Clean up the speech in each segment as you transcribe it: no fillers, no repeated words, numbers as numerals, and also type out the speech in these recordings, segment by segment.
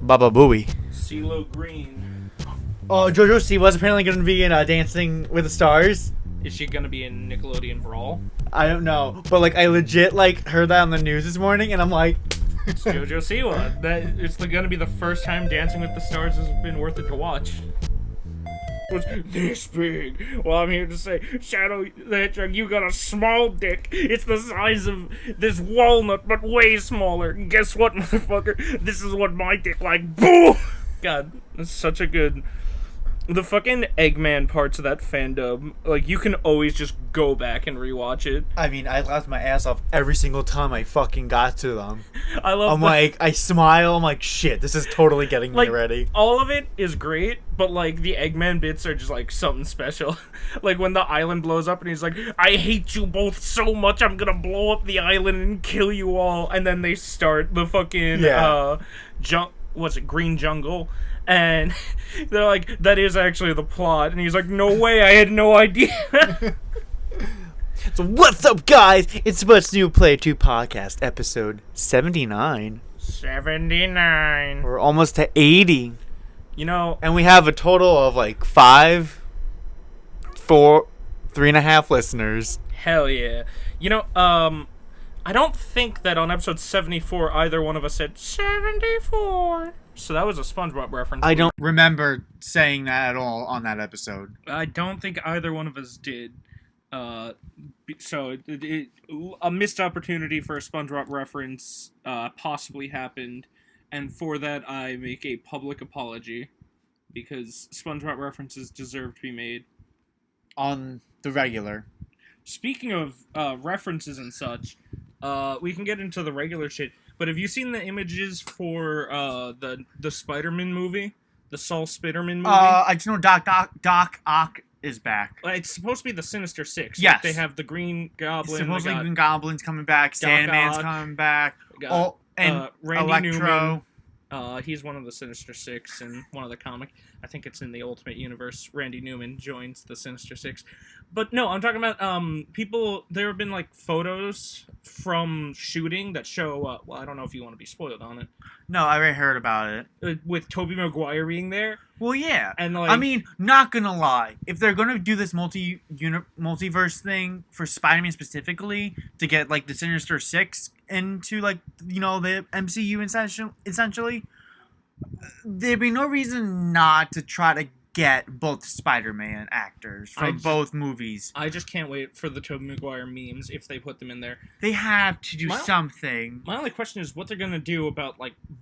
Baba Booey. CeeLo Green. Oh, JoJo Siwa's apparently going to be in Dancing with the Stars. Is she gonna be in Nickelodeon Brawl? I don't know, but I legit heard that on the news this morning, and I'm like, it's JoJo Siwa. It's gonna be the first time Dancing with the Stars has been worth it to watch. Was this big? Well, I'm here to say, Shadow the Hedgehog, you got a small dick. It's the size of this walnut, but way smaller. Guess what, motherfucker? This is what my dick like. Boom! God, that's such a good. The fucking Eggman parts of that fandom, you can always just go back and rewatch it. I mean, I laughed my ass off every single time I fucking got to them. I smile, I'm like, shit, this is totally getting me ready. All of it is great, but, the Eggman bits are just, something special. When the island blows up and he's like, I hate you both so much, I'm gonna blow up the island and kill you all. And then they start the fucking, Green Jungle? And they're like, that is actually the plot. And he's like, no way, I had no idea. So what's up, guys? It's What's New Play 2 podcast, episode 79. 79. We're almost to 80. And we have a total of 3.5 listeners. Hell yeah. I don't think that on episode 74 either one of us said 74. So that was a SpongeBob reference. I don't remember saying that at all on that episode. I don't think either one of us did. So a missed opportunity for a SpongeBob reference possibly happened. And for that, I make a public apology. Because SpongeBob references deserve to be made. On the regular. Speaking of references and such, we can get into the regular shit. But have you seen the images for the Spider-Man movie? The Saul Spiderman movie? I just know Doc Ock is back. It's supposed to be the Sinister Six. Yes. They have the Green Goblin. Supposedly Green Goblin's coming back. Sandman's coming back. And Randy Electro. Newman. He's one of the Sinister Six in one of the comic. I think it's in the Ultimate Universe. Randy Newman joins the Sinister Six. But no, I'm talking about people. There have been photos from shooting that show. Well, I don't know if you want to be spoiled on it. No, I already heard about it. With Tobey Maguire being there. Well, yeah, and I mean, not gonna lie, if they're gonna do this multiverse thing for Spider-Man specifically to get the Sinister Six into the MCU essentially, there'd be no reason not to try to get both Spider-Man actors from both movies. I just can't wait for the Tobey Maguire memes if they put them in there. They have to do something. My only question is what they're gonna do about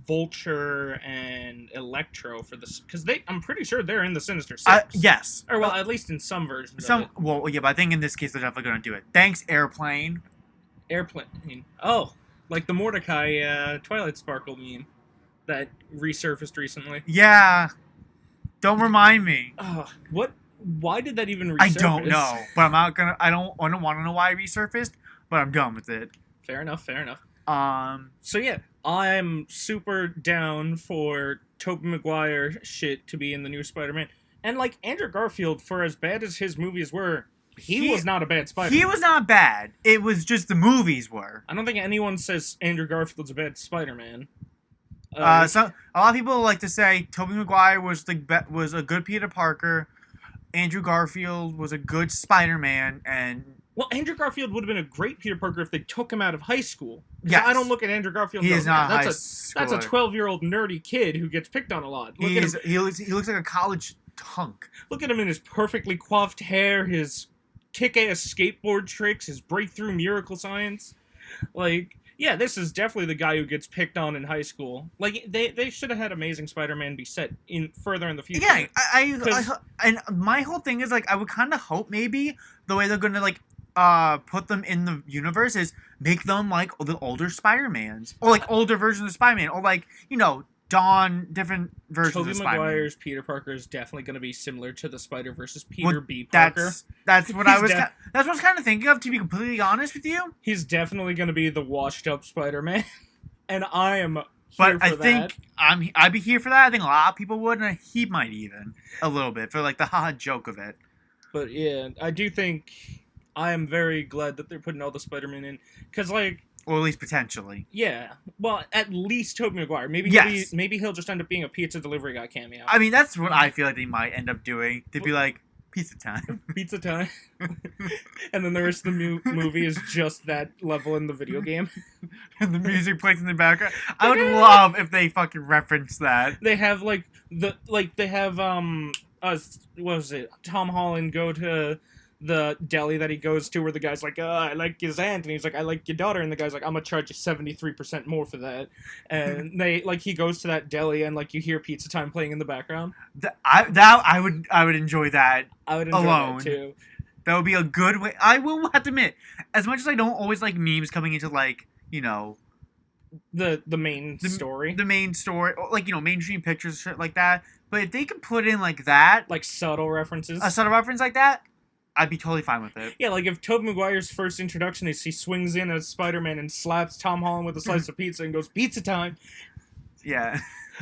Vulture and Electro for this, because I'm pretty sure they're in the Sinister Six. Yes, or at least in some versions. Of it. Well, yeah, but I think in this case they're definitely gonna do it. Thanks, Airplane. Oh, the Mordecai Twilight Sparkle meme that resurfaced recently. Yeah. Don't remind me. What? Why did that even resurface? I don't know, but I'm not gonna. I don't want to know why it resurfaced, but I'm done with it. Fair enough. So yeah, I'm super down for Tobey Maguire shit to be in the new Spider-Man, and Andrew Garfield, for as bad as his movies were, he was not a bad Spider-Man. He was not bad. It was just the movies were. I don't think anyone says Andrew Garfield's a bad Spider-Man. A lot of people like to say Tobey Maguire was a good Peter Parker, Andrew Garfield was a good Spider-Man, and Andrew Garfield would have been a great Peter Parker if they took him out of high school. Yes. I don't look at Andrew Garfield. He is not that's a 12-year-old nerdy kid who gets picked on a lot. He looks like a college hunk. Look at him in his perfectly coiffed hair, his kick-ass skateboard tricks, his breakthrough miracle science, Yeah, this is definitely the guy who gets picked on in high school. They should have had Amazing Spider-Man be set in further in the future. Yeah, and my whole thing is I would kind of hope maybe the way they're gonna put them in the universe is make them the older Spider-Mans or older versions of Spider-Man or Dawn, different versions of Spider-Man. Tobey Maguire's Peter Parker is definitely going to be similar to the Spider-Verse's Peter B. Parker. That's what I was kind of thinking of, to be completely honest with you. He's definitely going to be the washed-up Spider-Man, and I am here for that. But I think I'd be here for that. I think a lot of people would, and he might even a little bit for the haha joke of it. But yeah, I do think I am very glad that they're putting all the Spider-Man in, because Or at least potentially. Yeah. Well, at least Tobey Maguire. Maybe Yes. maybe he'll just end up being a pizza delivery guy cameo. I mean, that's what I feel like they might end up doing. They'd be like, pizza time. Pizza time. And then the rest of the movie is just that level in the video game. And the music plays in the background. I would love if they fucking reference that. They have what was it? Tom Holland go to the deli that he goes to where the guy's like, I like his aunt, and he's like, I like your daughter, and the guy's like, I'm gonna charge you 73% more for that. And he goes to that deli, and you hear Pizza Time playing in the background. I would enjoy that. I would enjoy alone. that too. That would be a good way. I will have to admit, as much as I don't always like memes coming into the main story, or mainstream pictures, shit like that. But if they could put in that, subtle references, a subtle reference like that, I'd be totally fine with it. Yeah, if Tobey Maguire's first introduction is he swings in as Spider-Man and slaps Tom Holland with a slice of pizza and goes, pizza time! Yeah.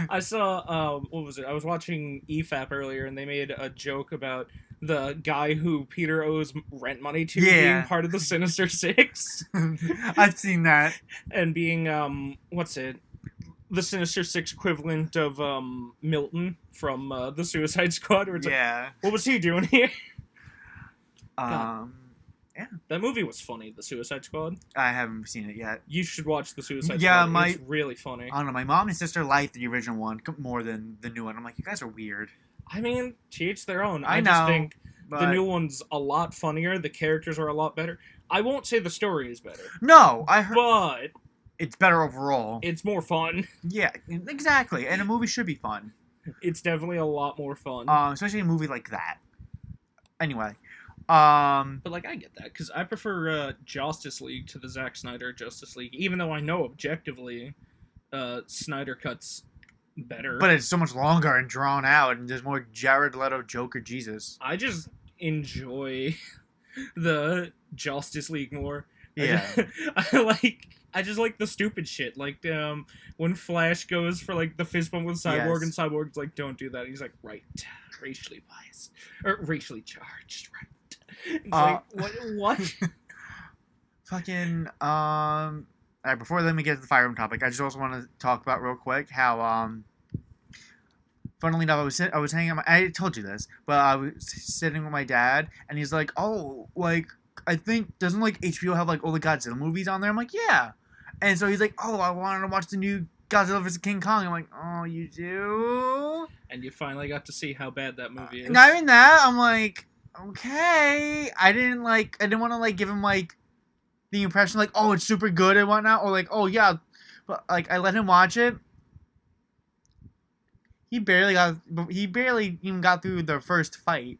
I saw, what was it? I was watching EFAP earlier, and they made a joke about the guy who Peter owes rent money to being part of the Sinister Six. I've seen that. And being, the Sinister Six equivalent of Milton from the Suicide Squad. Where it's what was he doing here? Yeah. That movie was funny, The Suicide Squad. I haven't seen it yet. You should watch The Suicide Squad. It's really funny. I don't know. My mom and sister liked the original one more than the new one. I'm like, you guys are weird. I mean, to each their own. I just think the new one's a lot funnier. The characters are a lot better. I won't say the story is better. No, I heard. But it's better overall. It's more fun. Yeah, exactly. And a movie should be fun. It's definitely a lot more fun. Especially a movie like that. Anyway. But I get that, because I prefer Justice League to the Zack Snyder Justice League, even though I know objectively Snyder Cut's better. But it's so much longer and drawn out, and there's more Jared Leto Joker Jesus. I just enjoy the Justice League more. Yeah. I just like the stupid shit. When Flash goes for the fist bump with Cyborg, and Cyborg's like, don't do that. He's like, right, racially biased. Or racially charged, right. It's what? Fucking, alright, before let me get to the Fire Emblem topic, I just also want to talk about real quick how, funnily enough, I was hanging out, I told you this, but I was sitting with my dad, and he's like, I think, doesn't HBO have all the Godzilla movies on there? I'm like, yeah. And so he's like, I wanted to watch the new Godzilla vs. King Kong. I'm like, oh, you do? And you finally got to see how bad that movie is. Not even that, I'm like, okay. I didn't want to give him the impression it's super good and whatnot, or oh yeah, but I let him watch it. He barely even got through the first fight.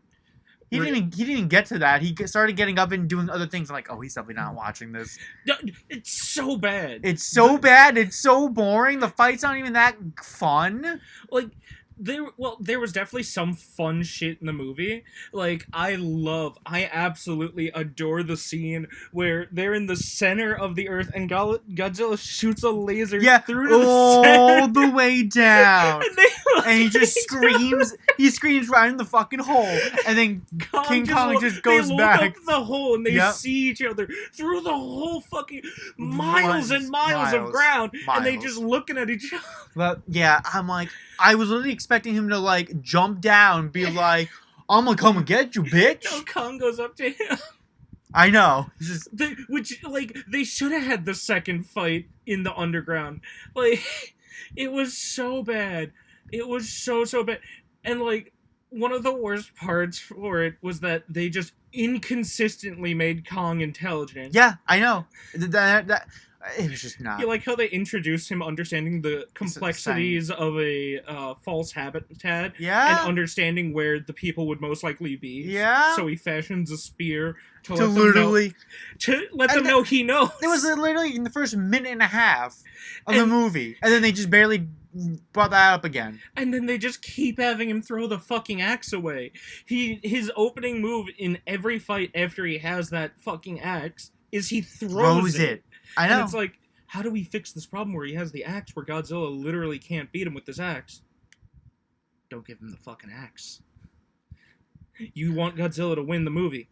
He didn't even get to that. He started getting up and doing other things. I'm like, he's definitely not watching this. It's so bad. It's so bad. It's so boring. The fight's not even that fun. There was definitely some fun shit in the movie. I absolutely adore the scene where they're in the center of the earth and Godzilla shoots a laser through to the center. All the way down. And he just screams. He screams right in the fucking hole. And then King Kong just goes back. They look up the hole and they see each other through the whole fucking miles and miles of ground. And they just looking at each other. But yeah, I'm like, I was literally expecting him to jump down, be like, I'm gonna come and get you, bitch. No, Kong goes up to him. I know. They should have had the second fight in the underground. It was so bad. It was so bad. And one of the worst parts for it was that they just inconsistently made Kong intelligent. Yeah, I know. That it was just not. You like how they introduced him understanding the complexities of a false habitat, and understanding where the people would most likely be. Yeah. So he fashions a spear to let them know he knows. It was literally in the first minute and a half of the movie, and then they just barely brought that up again. And then they just keep having him throw the fucking axe away. His opening move in every fight after he has that fucking axe is he throws it. I know. And it's like, how do we fix this problem where he has the axe where Godzilla literally can't beat him with this axe? Don't give him the fucking axe. You want Godzilla to win the movie?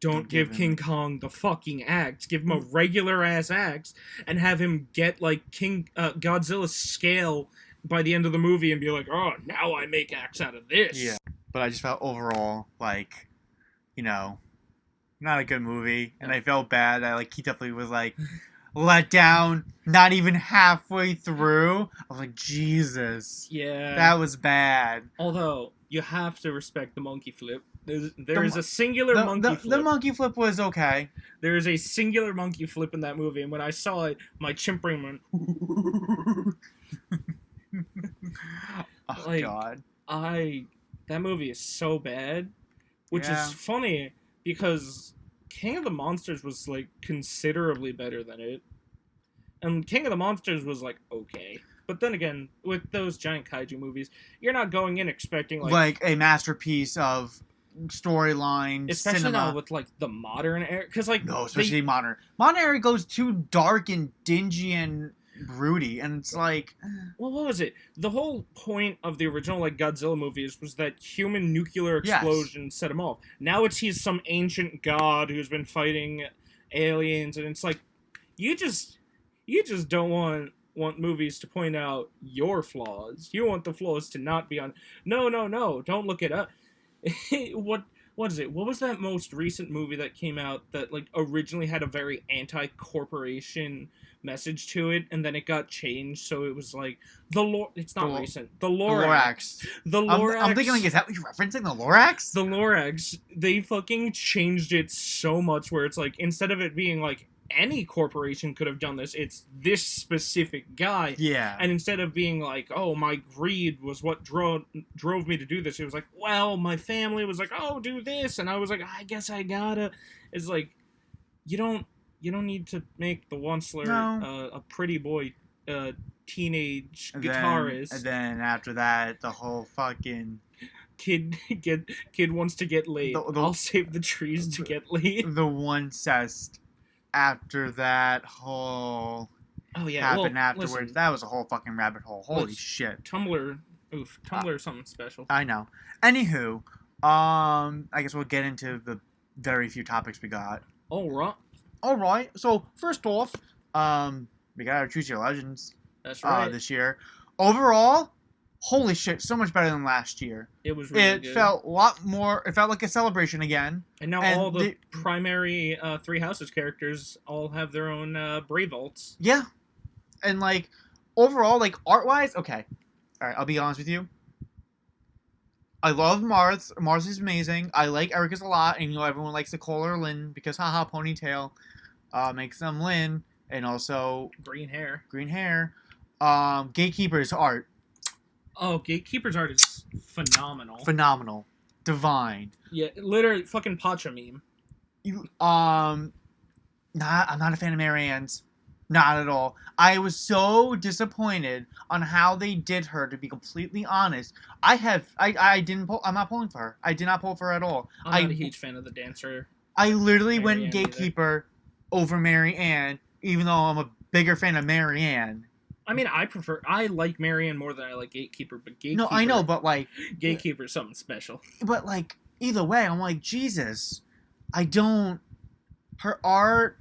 don't give King Kong the fucking axe. Give him a regular ass axe and have him get like Godzilla's scale by the end of the movie and be like, oh, now I make axe out of this. Yeah. But I just felt overall like, not a good movie, and I felt bad. He definitely was like let down, not even halfway through. I was like, Jesus. Yeah. That was bad. Although, you have to respect the monkey flip. There is a singular monkey flip. The monkey flip was okay. There is a singular monkey flip in that movie, and when I saw it, my chimp brain went... Oh, God. That movie is so bad, which is funny, because King of the Monsters was, considerably better than it. And King of the Monsters was, okay. But then again, with those giant kaiju movies, you're not going in expecting, a masterpiece of storyline, especially cinema. now with, the modern era. Because, No, especially modern. Modern era goes too dark and dingy and broody, and it's like... Well, what was it? The whole point of the original, Godzilla movies was that human nuclear explosion set him off. Now he's some ancient god who's been fighting aliens, and it's like, you just don't want movies to point out your flaws. You want the flaws to not be on... No, don't look it up. What is it? What was that most recent movie that came out that, originally had a very anti-corporation message to it, and then it got changed, so it was it's not recent. The Lorax. The Lorax. I'm thinking, is that what you're referencing? The Lorax? The Lorax. They fucking changed it so much where it's instead of it being any corporation could have done this, it's this specific guy. Yeah. And instead of being oh, my greed was what drove me to do this, it was well, my family was oh, do this, and I was I guess I gotta. It's you don't need to make the Onceler a pretty boy teenage guitarist. And then after that, the whole fucking kid wants to get laid. I'll save the trees to get laid. The one cest after that whole happened afterwards. Listen, that was a whole fucking rabbit hole. Holy shit. Tumblr is something special. I know. Anywho, I guess we'll get into the very few topics we got. All right. So first off, we got our Choose Your Legends. That's right. This year. Overall, holy shit, so much better than last year. It was really good. It felt a lot more. It felt like a celebration again. And now all the primary Three Houses characters all have their own Brave Vaults. Yeah, and overall, art wise, okay. All right, I'll be honest with you. I love Marth. Marth is amazing. I like Erica's a lot, and everyone likes to call her Lynn because haha, ponytail makes them Lynn, and also green hair. Gatekeeper's art. Oh, Gatekeeper's art is phenomenal. Phenomenal. Divine. Yeah, literally fucking Pacha meme. I'm not a fan of Marianne's. Not at all. I was so disappointed on how they did her, to be completely honest. I'm not pulling for her. I did not pull for her at all. I'm not a huge fan of the dancer. I literally went Gatekeeper over Marianne, even though I'm a bigger fan of Marianne. I mean, I like Marianne more than I like Gatekeeper, but Gatekeeper... No, I know, but Gatekeeper is something special. But, either way, I'm Jesus, her art,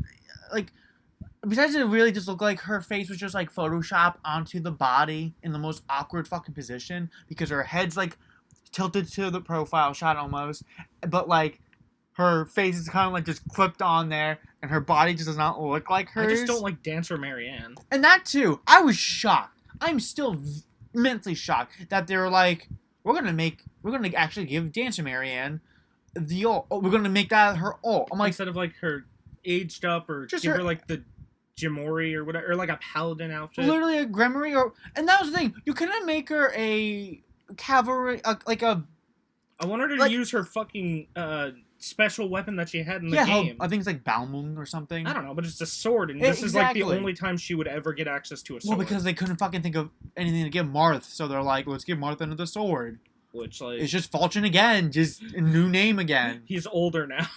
besides it really just looked like her face was just, Photoshop onto the body in the most awkward fucking position, because her head's, tilted to the profile shot almost, but, her face is kind of, just clipped on there, and her body just does not look like hers. I just don't like Dancer Marianne. And that, too. I was shocked. I'm still immensely shocked that they were we're gonna actually give Dancer Marianne the ult. Oh, we're gonna make that her ult. I'm instead of, her aged up, or just give her, the Jimori or whatever, or, a paladin outfit. Literally a Grimoire, and that was the thing. You couldn't make her a cavalry, I want her to use her fucking, special weapon that she had in the game. I think it's Balmung or something. I don't know, but it's a sword, and this is the only time she would ever get access to a sword. Well, because they couldn't fucking think of anything to give Marth, so they're let's give Marth another sword. Which, it's just Falchion again, just a new name again. He's older now.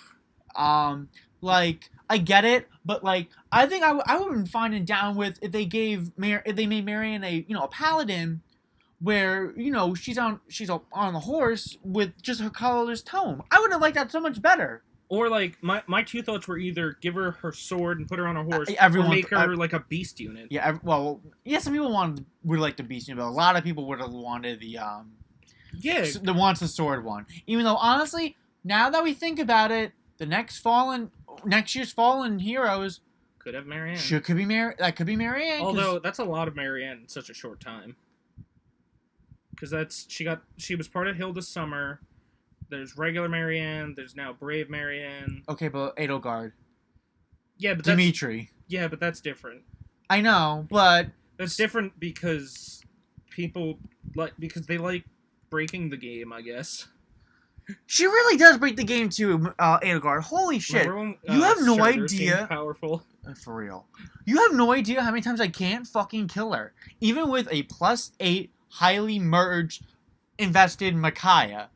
I get it, but I think I would have been fine and down with if they made Marianne a paladin, where she's on the horse with just her colorless tome. I would have liked that so much better. Or like my two thoughts were either give her sword and put her on a horse, Everyone, or make her like a beast unit. Yeah, well, yeah, some people would like the beast unit, but a lot of people would have wanted the the sword one. Even though honestly, now that we think about it, next year's Fallen Heroes could have Marianne. Could be Marianne. Although that's a lot of Marianne in such a short time. Because she was part of Hilda's Summer. There's regular Marianne. There's now Brave Marianne. Okay, but Edelgard. Yeah, but Dimitri. Yeah, but that's different. I know, but that's different because because they like breaking the game, I guess. She really does break the game too, Edelgard. Holy shit! When, you have no idea. Powerful. For real. You have no idea how many times I can't fucking kill her, even with a +8 highly merged, invested Micaiah.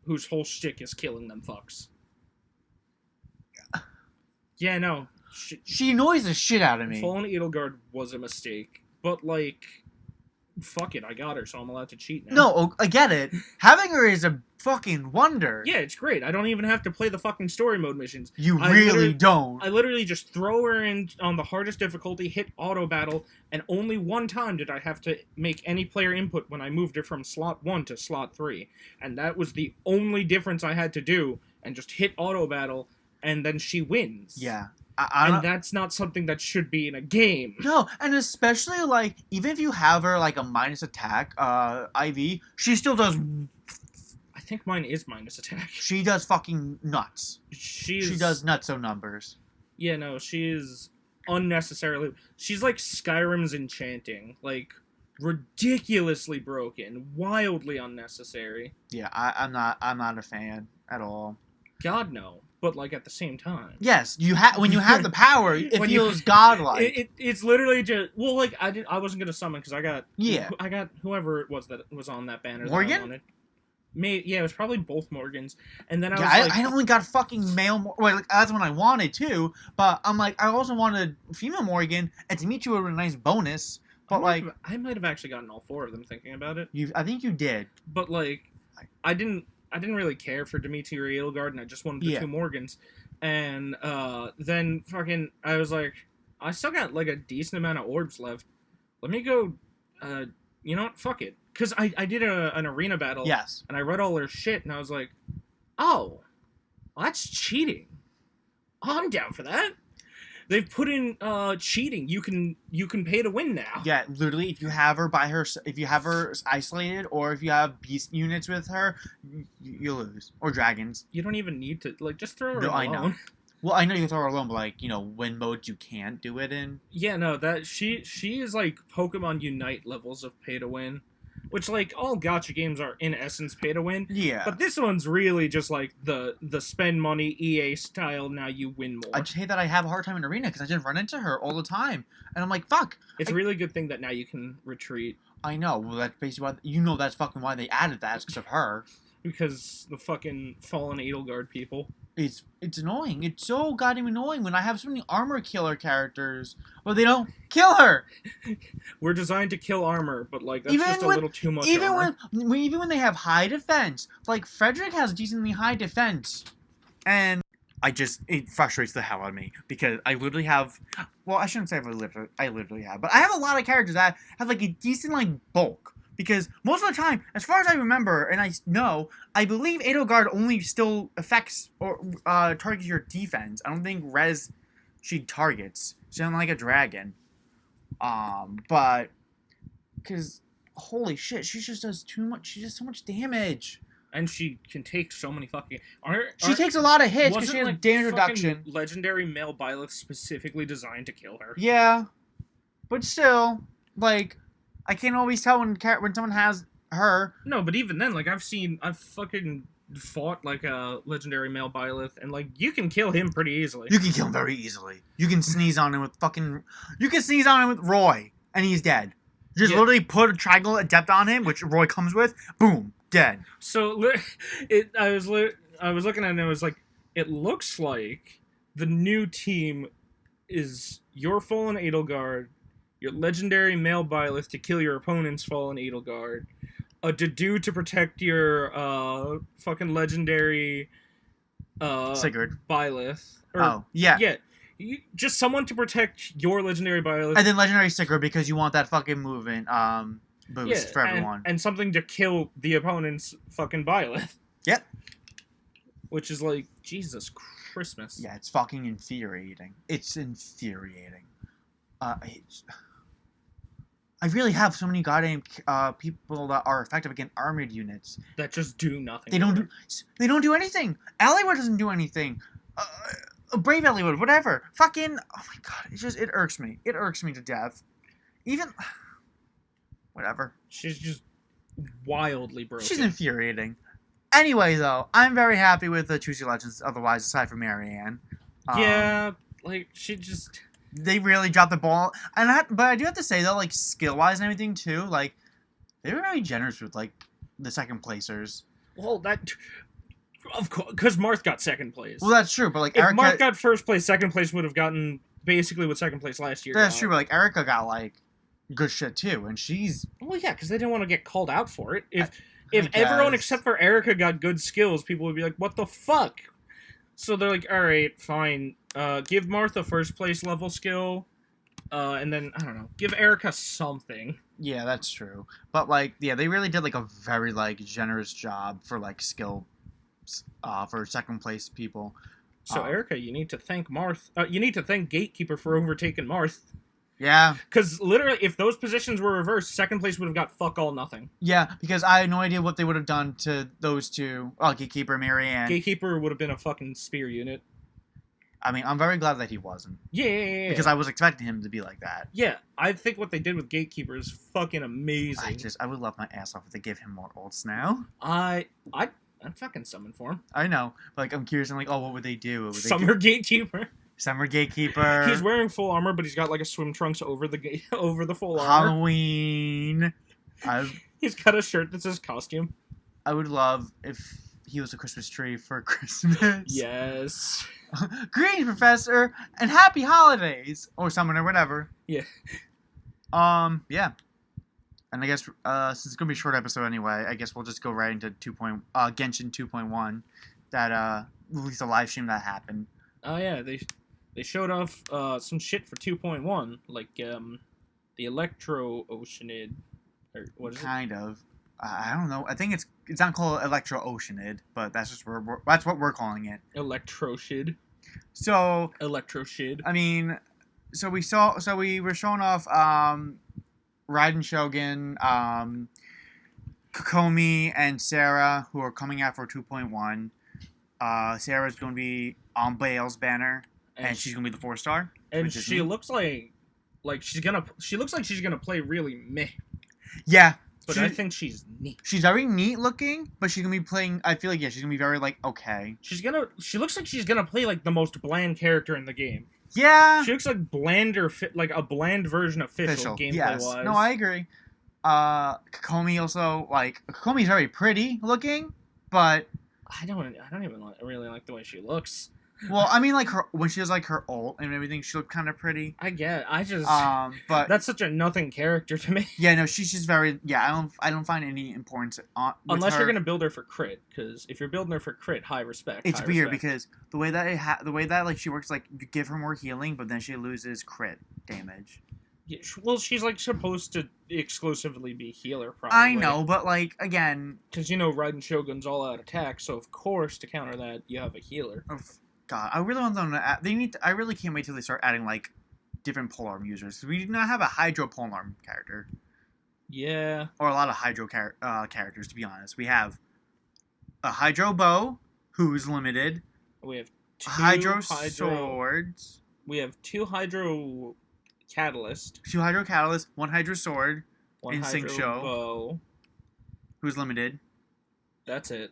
Whose whole shtick is killing them fucks. Yeah, no. She annoys the shit out of me. Fallen Edelgard was a mistake, but like, fuck it, I got her, so I'm allowed to cheat now. No, I get it. Having her is a fucking wonder. Yeah, it's great. I don't even have to play the fucking story mode missions. You really don't. I literally just throw her in on the hardest difficulty, hit auto battle, and only one time did I have to make any player input when I moved her from slot 1 to slot 3. And that was the only difference I had to do, and just hit auto battle, and then she wins. Yeah. And that's not something that should be in a game. No, and especially, like, even if you have her, like, a minus attack, IV, she still does... I think mine is minus attack. She does fucking nuts. She does nutso numbers. Yeah, no, she is unnecessarily... She's like Skyrim's enchanting. Like, ridiculously broken. Wildly unnecessary. Yeah, I'm not a fan at all. God, no. But like at the same time, yes, when you have the power, it feels godlike. It's literally just like I wasn't gonna summon because I got whoever it was that was on that banner. Morgan? That I wanted. It was probably both Morgans, and then I only got fucking male. That's what I wanted too, but I'm like I also wanted female Morgan, and Dimitri would have a nice bonus. But I might have actually gotten all 4 of them thinking about it. I think you did, but like I didn't really care for Dimitri or Edelgard, and I just wanted the 2 Morgans. And then fucking, I was like, I still got like a decent amount of orbs left. Let me go, you know what, fuck it. Because I did an arena battle. Yes. And I read all their shit, and I was like, oh, well, that's cheating. I'm down for that. They've put in cheating. You can pay to win now. Yeah, literally, if you have her isolated, or if you have beast units with her, you lose. Or dragons. You don't even need to just throw her alone. I know. Well, I know you can throw her alone, but win modes you can't do it in. Yeah, no, that she is like Pokemon Unite levels of pay to win. Which, all gacha games are, in essence, pay to win. Yeah. But this one's really just, the spend money EA style, now you win more. I just hate that I have a hard time in Arena, because I just run into her all the time. And I'm like, fuck. It's a really good thing that now you can retreat. I know. Well, that's basically why, that's fucking why they added that, is because of her. Because the fucking Fallen Edelgard people. It's annoying. It's so goddamn annoying when I have so many armor killer characters, but they don't kill her. We're designed to kill armor, but that's just a little too much. Even armor. when they have high defense, Frederick has decently high defense, and it frustrates the hell out of me because I literally have. Well, I shouldn't say I literally have, but I have a lot of characters that have a decent bulk. Because most of the time, as far as I remember, and I believe Edelgard only still affects or targets your defense. I don't think res she targets. She's not like a dragon. But because holy shit, she just does too much. She does so much damage. And she can take so many fucking. She takes a lot of hits because she has damage reduction. Legendary male Byleth specifically designed to kill her. Yeah, but still, I can't always tell when someone has her. No, but even then, I've fucking fought a legendary male Byleth, and you can kill him pretty easily. You can kill him very easily. You can sneeze on him with Roy, and he's dead. You just literally put a triangle adept on him, which Roy comes with. Boom, dead. So I was looking at it, and it was it looks like the new team is your Fallen Edelgard, your legendary male Byleth to kill your opponent's Fallen Edelgard, a Dedue to protect your fucking legendary Sigurd. Byleth. Oh, yeah. Yeah. Just someone to protect your legendary Byleth. And then legendary Sigurd because you want that fucking movement boost for everyone. And something to kill the opponent's fucking Byleth. Yep. Which is like, Jesus Christmas. Yeah, it's fucking infuriating. It's infuriating. I really have so many goddamn people that are effective against armored units that just do nothing. They don't do anything. Allywood doesn't do anything. Brave Allywood, whatever. Fucking, oh my god, it irks me. It irks me to death. Even, whatever. She's just wildly broken. She's infuriating. Anyway, though, I'm very happy with the Choose Your Legends. Otherwise, aside from Marianne, yeah, like she just. They really dropped the ball, but I do have to say though, like skill wise and everything too, like they were very generous with like the second placers. Well, that of course, because Marth got second place. Well, that's true, but like if Marth got first place, second place would have gotten basically what second place last year. That's true, but like Erica got like good shit too, and she's. Well, yeah, because they didn't want to get called out for it. If everyone except for Erica got good skills, people would be like, "What the fuck?" So they're like, "All right, fine. Give Martha first place level skill, and then I don't know, give Erica something." Yeah, that's true. But like, yeah, they really did like a very like generous job for like skill, for second place people. So Erica, you need to thank Marth. You need to thank Gatekeeper for overtaking Marth. Yeah. Because literally, if those positions were reversed, second place would have got fuck all nothing. Yeah, because I had no idea what they would have done to those two. Oh, Gatekeeper and Marianne. Gatekeeper would have been a fucking spear unit. I mean, I'm very glad that he wasn't. Yeah. Because I was expecting him to be like that. Yeah, I think what they did with Gatekeeper is fucking amazing. I would love my ass off if they give him more ults now. I'd fucking summon for him. I know. But like, I'm curious. I'm like, oh, what would they do? Summer Gatekeeper. Summer Gatekeeper. He's wearing full armor, but he's got like a swim trunks over the full armor. Halloween. He's got a shirt that says costume. I would love if he was a Christmas tree for Christmas. Yes. Greetings, Professor, and happy holidays, or something or whatever. Yeah. Yeah. And I guess since it's gonna be a short episode anyway, I guess we'll just go right into Genshin 2.1. That released a live stream that happened. Oh yeah, they showed off some shit for 2.1, like the Electro Oceanid, or what is it? Kind of. I don't know. I think it's not called Electro Oceanid, but that's just that's what we're calling it. Electroshid. So. Electroshid. I mean, so we were showing off Raiden Shogun, Kokomi, and Sarah, who are coming out for 2.1. Sarah's going to be on Bale's banner, and she's going to be the 4-star. And she looks like she looks like she's gonna play really meh. Yeah. But I think she's neat. She's very neat looking, but she's gonna be playing. I feel like she's gonna be very like okay. She looks like she's gonna play like the most bland character in the game. Yeah. She looks like like a bland version of Fischl gameplay wise. No, I agree. Kokomi also Kokomi's very pretty looking, but I don't even really like the way she looks. Well, I mean, like when she has like her ult and everything, she looked kind of pretty. I get. I just. But that's such a nothing character to me. Yeah, no, she's just very. Yeah, I don't find any importance on. Unless you're gonna build her for crit, because if you're building her for crit, high respect. It's weird because the way that like she works, like you give her more healing, but then she loses crit damage. Yeah, well, she's like supposed to exclusively be healer. Probably. I know, but like again, because Raiden Shogun's all out attack, so of course to counter that you have a healer. God, I really want them to add, I really can't wait till they start adding like different polearm users. We do not have a Hydro polearm character. Yeah. Or a lot of Hydro characters, to be honest. We have a Hydro bow, who's limited. We have two Hydro swords. We have 2 Hydro catalyst. 2 Hydro catalyst, 1 Hydro sword. 1 in Hydro Show, bow. Who's limited. That's it.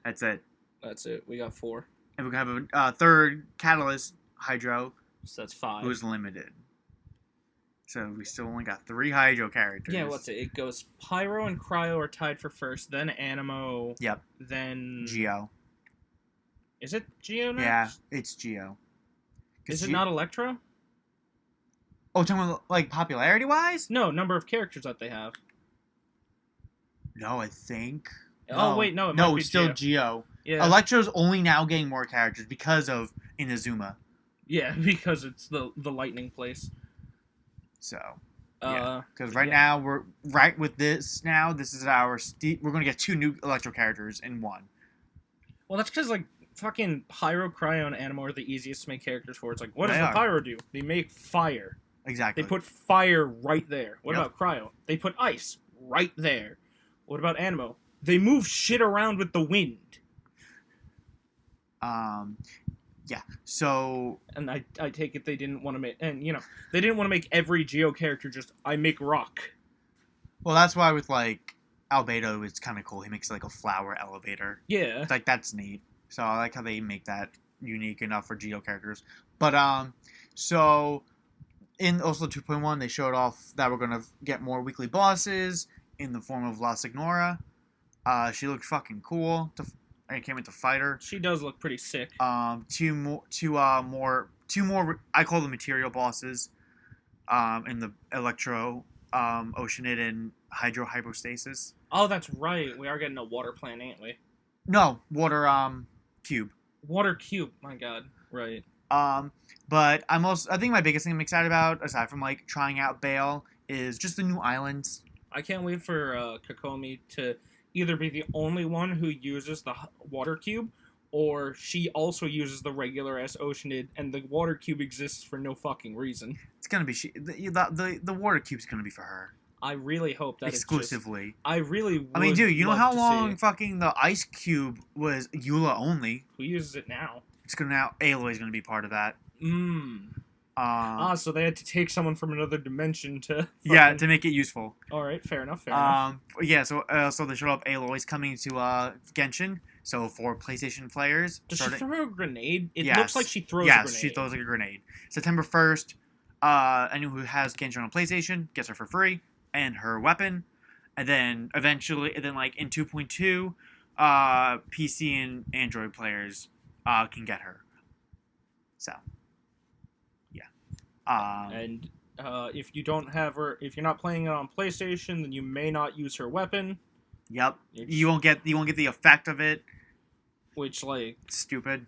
We got 4. And we're going to have a 3rd Catalyst Hydro. So that's 5. Who's limited. So we still only got 3 Hydro characters. Yeah, what's it? It goes Pyro and Cryo are tied for first, then Animo. Yep. Then... Geo. Is it Geo next? Yeah, it's Geo. Is it not Electro? Oh, talking about, like, popularity-wise? No, number of characters that they have. No, I think... Oh, wait, no, it might no, be it's still Geo. Yeah. Electro's only now getting more characters because of Inazuma. Yeah, because it's the lightning place. So, yeah. Because now, we're right with this now. This is we're going to get 2 new Electro characters in one. Well, that's because, like, fucking Pyro, Cryo, and Animo are the easiest to make characters for. It's like, what does the Pyro do? They make fire. Exactly. They put fire right there. What about Cryo? They put ice right there. What about Animo? They move shit around with the wind. Yeah. So. And I take it they didn't want to make, and they didn't want to make every Geo character just I make rock. Well, that's why with like Albedo, it's kind of cool. He makes like a flower elevator. Yeah. It's like that's neat. So I like how they make that unique enough for Geo characters. But so in also 2.1, they showed off that we're gonna get more weekly bosses in the form of La Signora. She looked fucking cool. I came into fighter. She does look pretty sick. Two more. I call them material bosses. In the Electro, Oceanid, and Hydro Hypostasis. Oh, that's right. We are getting a water plant, ain't we? No, water cube. Water cube. My God. Right. But I think my biggest thing I'm excited about, aside from like trying out Bale, is just the new islands. I can't wait for Kokomi to either be the only one who uses the water cube, or she also uses the regular S Oceanid, and the water cube exists for no fucking reason. It's gonna be the water cube's gonna be for her. I really hope that exclusively. I really. I mean, dude, you know how long fucking the ice cube was Eula only? Who uses it now? It's gonna now Aloy's gonna be part of that. So they had to take someone from another dimension to to make it useful. All right, fair enough. Yeah, so they showed up. Aloy's coming to Genshin. So for PlayStation players, does she throw a grenade? It looks like she throws. Yes, she throws like a grenade. September 1st, anyone who has Genshin on PlayStation gets her for free and her weapon, and then eventually, like in 2.2, PC and Android players can get her. So. And if you don't have her, if you're not playing it on PlayStation, then you may not use her weapon. Yep. You won't get the effect of it. Which, like, stupid.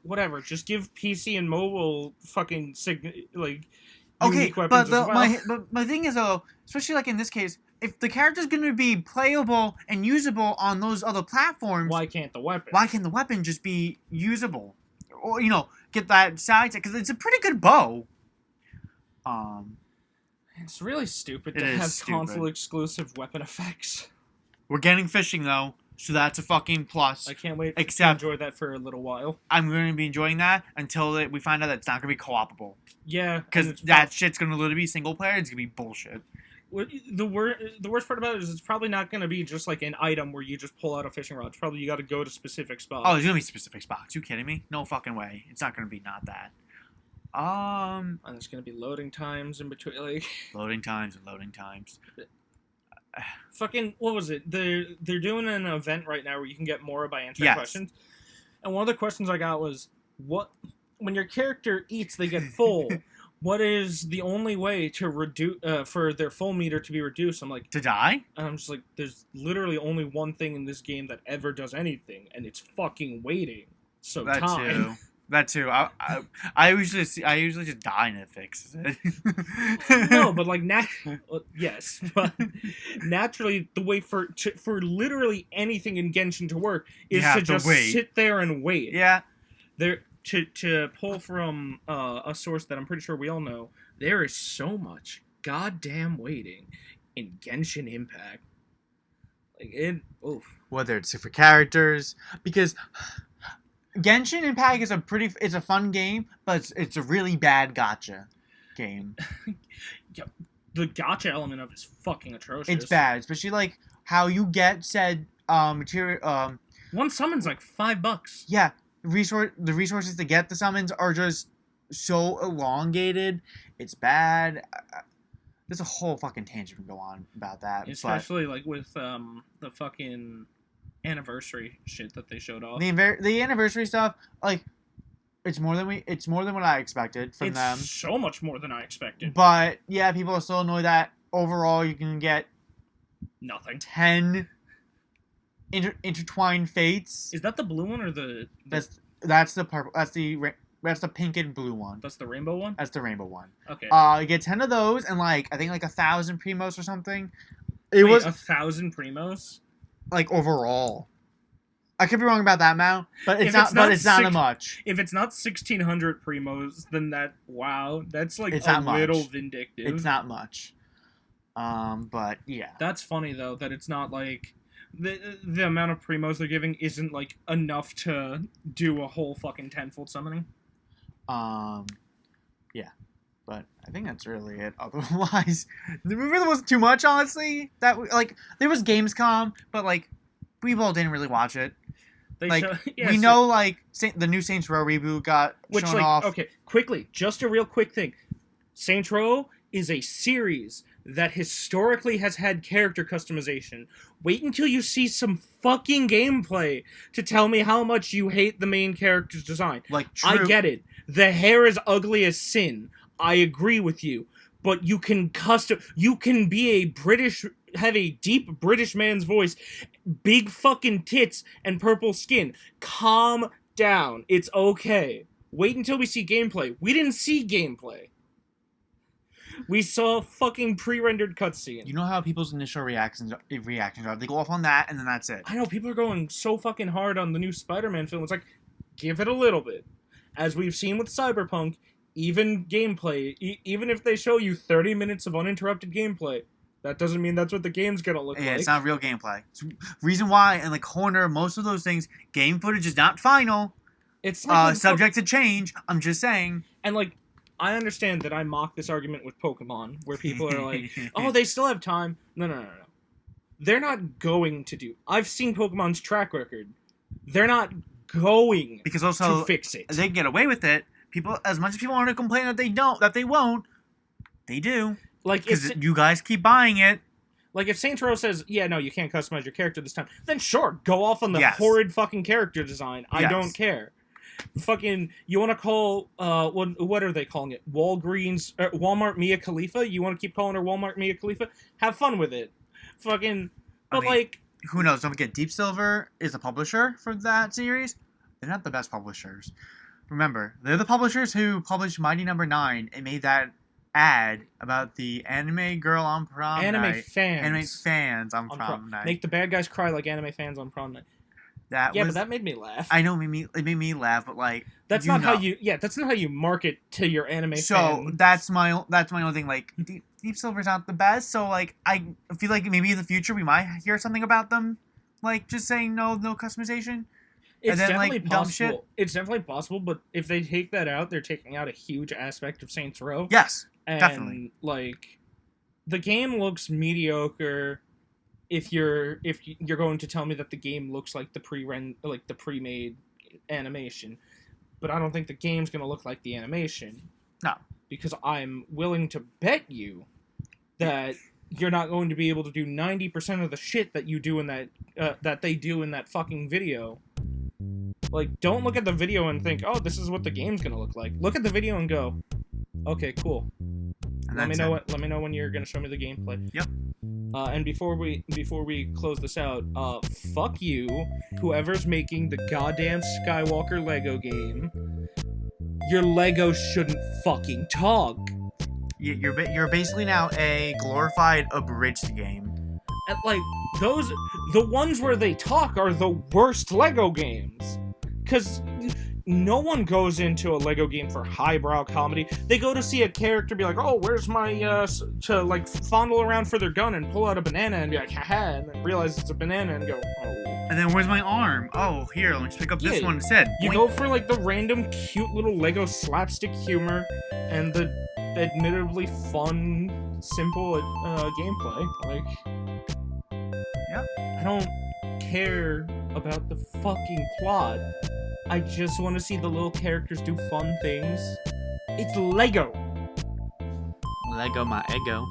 Whatever. Just give PC and mobile fucking okay, unique weapons as well. But my thing is though, especially like in this case, if the character's going to be playable and usable on those other platforms, why can't the weapon? Why can't the weapon just be usable? Or get that side because it's a pretty good bow. It's really stupid to have console exclusive weapon effects. We're getting fishing though, so that's a fucking plus. I can't wait to enjoy that for a little while. I'm going to be enjoying that until we find out that it's not going to be co-opable. Yeah, because that shit's going to literally be single player. It's going to be bullshit. The worst part about it is it's probably not going to be just like an item where you just pull out a fishing rod. It's probably you got to go to specific spots. Oh, there's going to be specific spots. You kidding me? No fucking way. It's not going to be not that. And there's going to be loading times in between, like loading times. Fucking what was it? They're doing an event right now where you can get more by answering questions. And one of the questions I got was, what when your character eats, they get full. What is the only way to reduce for their full meter to be reduced? I'm like, to die? And I'm just like, there's literally only one thing in this game that ever does anything, and it's fucking waiting. So That too. I usually just die and it fixes it. No, but like yes, but naturally the way for literally anything in Genshin to work is to just sit there and wait. Yeah. To pull from a source that I'm pretty sure we all know, there is so much goddamn waiting in Genshin Impact. Like whether it's for characters, because Genshin Impact is it's a fun game, but it's a really bad gacha game. Yeah, the gacha element of it is fucking atrocious. It's bad, especially like how you get said material. One summon's like $5. Yeah. The resources to get the summons are just so elongated. It's bad. There's a whole fucking tangent we can go on about that. Especially like with the fucking anniversary shit that they showed off. The anniversary stuff, like it's more than what I expected from them. It's so much more than I expected. But yeah, people are still annoyed that overall you can get nothing. 10 Intertwined Fates. Is that the blue one or the That's the purple. That's the pink and blue one. That's the rainbow one? That's the rainbow one. Okay. You get 10 of those and I think 1,000 primos or something. Wait, was 1,000 primos? Like overall. I could be wrong about that amount, but it's not much. If it's not 1,600 primos, then that's like it's a little vindictive. It's not much. But yeah. That's funny though that it's not like the amount of primos they're giving isn't like enough to do a whole fucking tenfold summoning. Yeah. But I think that's really it. Otherwise, there really wasn't too much, honestly. There was Gamescom, but we all didn't really watch it. We know the new Saints Row reboot got shown off. Okay, quickly, just a real quick thing. Saints Row is a series that historically has had character customization. Wait until you see some fucking gameplay to tell me how much you hate the main character's design. I get it. The hair is ugly as sin. I agree with you. But you can be have a deep British man's voice, big fucking tits, and purple skin. Calm down. It's okay. Wait until we see gameplay. We didn't see gameplay. We saw a fucking pre-rendered cutscene. You know how people's initial reactions are. They go off on that, and then that's it. I know, people are going so fucking hard on the new Spider-Man film. It's like, give it a little bit. As we've seen with Cyberpunk, even gameplay, even if they show you 30 minutes of uninterrupted gameplay, that doesn't mean that's what the game's gonna look like. Yeah, it's not real gameplay. It's reason why, in Corner, most of those things, game footage is not final. It's subject to change. I'm just saying. And I understand that I mock this argument with Pokemon, where people are like, oh, they still have time. No. They're not going to do. I've seen Pokemon's track record. They're not going because also to fix it. They get away with it. People, as much as people want to complain that they won't, they do. Because you guys keep buying it. If Saints Row says, yeah, no, you can't customize your character this time, then sure, go off on the horrid fucking character design. I don't care. Fucking, you want to call, what are they calling it? Walmart Mia Khalifa? You want to keep calling her Walmart Mia Khalifa? Have fun with it. Fucking, but who knows? Don't forget, Deep Silver is a publisher for that series. They're not the best publishers. Remember, they're the publishers who published Mighty No. 9 and made that ad about the anime girl on prom night. Anime fans on prom night. Make the bad guys cry like anime fans on prom night. But that made me laugh. I know it made me laugh, but that's not how you market to your anime fans. So that's my own thing. Deep Silver's not the best, so I feel like maybe in the future we might hear something about them, just saying no customization. It's definitely possible. It's definitely possible, but if they take that out, they're taking out a huge aspect of Saints Row. Yes, and, definitely. The game looks mediocre. If you're going to tell me that the game looks like the pre-made animation, but I don't think the game's gonna look like the animation. No, because I'm willing to bet you that you're not going to be able to do 90% of the shit that you do in that they do in that fucking video. Don't look at the video and think, oh, this is what the game's gonna look like. Look at the video and go, okay, cool. Let me know when you're gonna show me the gameplay. Yep. And before we close this out, fuck you, whoever's making the goddamn Skywalker Lego game. Your Legos shouldn't fucking talk. You're basically now a glorified abridged game. And the ones where they talk are the worst Lego games. Because no one goes into a Lego game for highbrow comedy. They go to see a character be like, oh, where's my, to fondle around for their gun and pull out a banana and be like, haha, and then realize it's a banana and go, oh. And then where's my arm? Oh, here, let me just pick up this one instead. You go for the random cute little Lego slapstick humor and the admittedly fun, simple gameplay. Yep. I don't care about the fucking plot. I just want to see the little characters do fun things. It's Lego. Lego my ego.